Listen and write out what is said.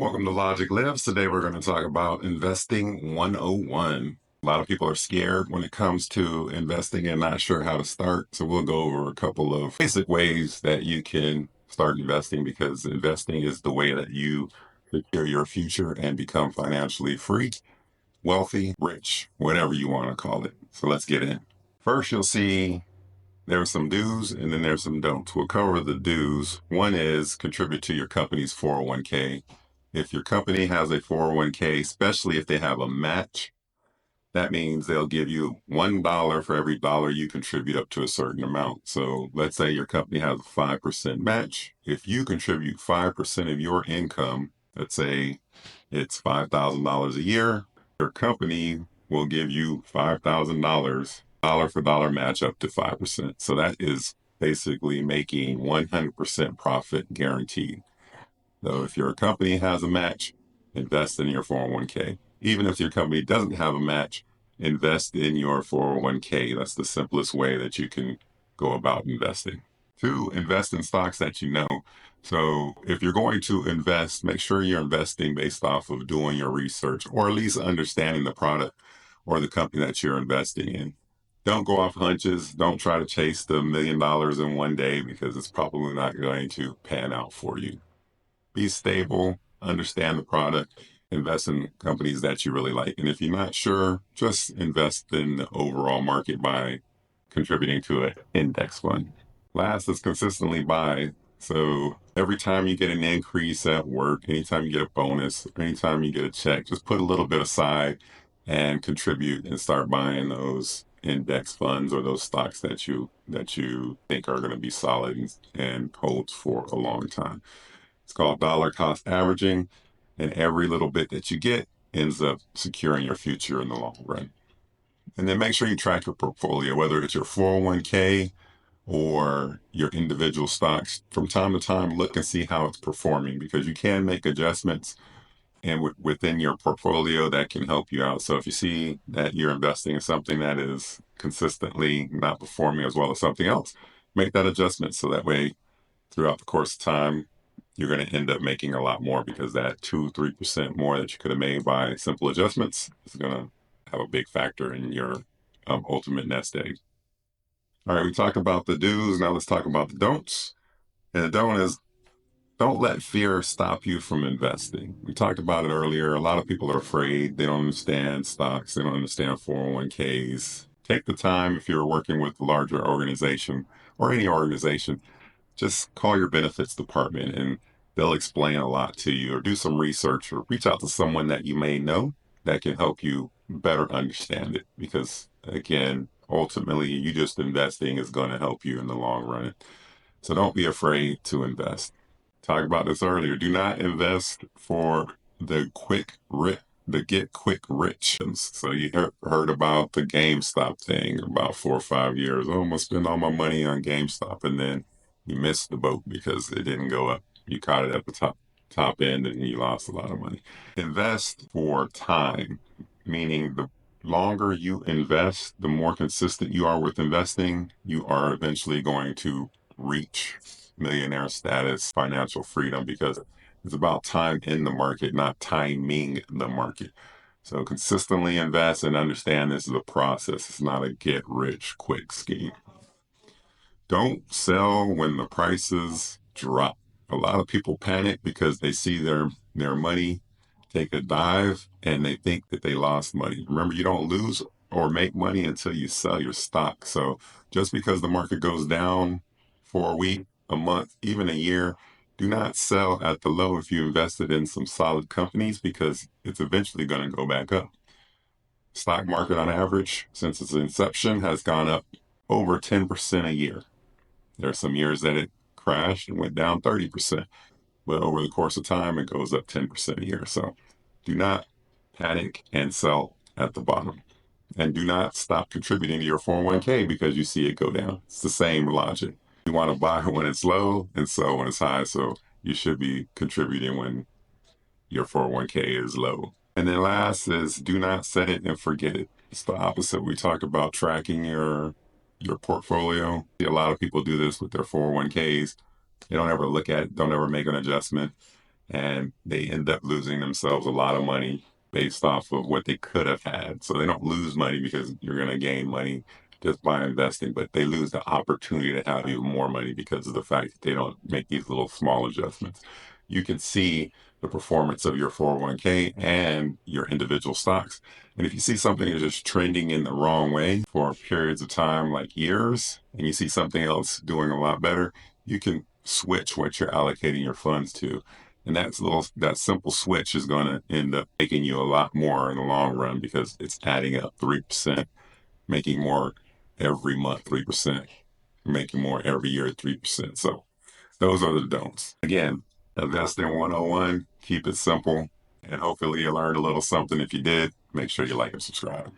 Welcome to Logic Lives. Today we're going to talk about investing 101. A lot of people are scared when it comes to investing and not sure how to start. So we'll go over a couple of basic ways that you can start investing, because investing is the way that you secure your future and become financially free, wealthy, rich, whatever you want to call it. So let's get in. First, you'll see there's some do's and then there's some don'ts. We'll cover the do's. One is contribute to your company's 401k. If your company has a 401k, especially if they have a match, that means they'll give you $1 for every dollar you contribute up to a certain amount. So let's say your company has a 5% match. If you contribute 5% of your income, let's say it's $5,000 a year, your company will give you $5,000, dollar for dollar match up to 5%. So that is basically making 100% profit guaranteed. So if your company has a match, invest in your 401k. Even if your company doesn't have a match, invest in your 401k. That's the simplest way that you can go about investing. Two, invest in stocks that you know. So if you're going to invest, make sure you're investing based off of doing your research, or at least understanding the product or the company that you're investing in. Don't go off hunches. Don't try to chase the $1 million in one day, because it's probably not going to pan out for you. Be stable, understand the product, invest in companies that you really like. And if you're not sure, just invest in the overall market by contributing to an index fund. Last is consistently buy. So every time you get an increase at work, anytime you get a bonus, anytime you get a check, just put a little bit aside and contribute and start buying those index funds or those stocks that you think are going to be solid and hold for a long time. It's called dollar cost averaging, and every little bit that you get ends up securing your future in the long run. And then make sure you track your portfolio, whether it's your 401k or your individual stocks. From time to time, look and see how it's performing, because you can make adjustments and within your portfolio that can help you out. So if you see that you're investing in something that is consistently not performing as well as something else, make that adjustment, so that way throughout the course of time, you're going to end up making a lot more, because that 2-3% more that you could have made by simple adjustments is going to have a big factor in your ultimate nest egg. All right, we talked about the do's. Now let's talk about the don'ts. And the don't is, don't let fear stop you from investing. We talked about it earlier. A lot of people are afraid. They don't understand stocks. They don't understand 401ks. Take the time, if you're working with a larger organization or any organization, just call your benefits department and they'll explain a lot to you, or do some research, or reach out to someone that you may know that can help you better understand it. Because again, ultimately, you just investing is going to help you in the long run. So don't be afraid to invest. Talked about this earlier. Do not invest for the get quick rich. So you heard about the GameStop thing about 4 or 5 years. Oh, I'm gonna spend all my money on GameStop, and then you missed the boat because it didn't go up. You caught it at the top end and you lost a lot of money. Invest for time, meaning the longer you invest, the more consistent you are with investing, you are eventually going to reach millionaire status, financial freedom, because it's about time in the market, not timing the market. So consistently invest and understand this is a process. It's not a get rich quick scheme. Don't sell when the prices drop. A lot of people panic because they see their money take a dive and they think that they lost money. Remember, you don't lose or make money until you sell your stock. So just because the market goes down for a week, a month, even a year, do not sell at the low if you invested in some solid companies, because it's eventually going to go back up. Stock market on average since its inception has gone up over 10% a year. There are some years that it crashed and went down 30%, but over the course of time, it goes up 10% a year. So do not panic and sell at the bottom. And do not stop contributing to your 401k because you see it go down. It's the same logic. You want to buy when it's low and sell when it's high. So you should be contributing when your 401k is low. And then last is, do not set it and forget it. It's the opposite. We talk about tracking your portfolio. A lot of people do this with their 401ks. They don't ever look at it, don't ever make an adjustment. and they end up losing themselves a lot of money based off of what they could have had. So they don't lose money because you're going to gain money just by investing, but they lose the opportunity to have even more money because of the fact that they don't make these little small adjustments. You can see the performance of your 401k and your individual stocks. And if you see something is just trending in the wrong way for periods of time, like years, and you see something else doing a lot better, you can switch what you're allocating your funds to. And that simple switch is going to end up making you a lot more in the long run because it's adding up 3%, making more every month, 3%, making more every year, 3%. So those are the don'ts. Again, investing 101, keep it simple, and hopefully you learned a little something. If you did, make sure you like and subscribe.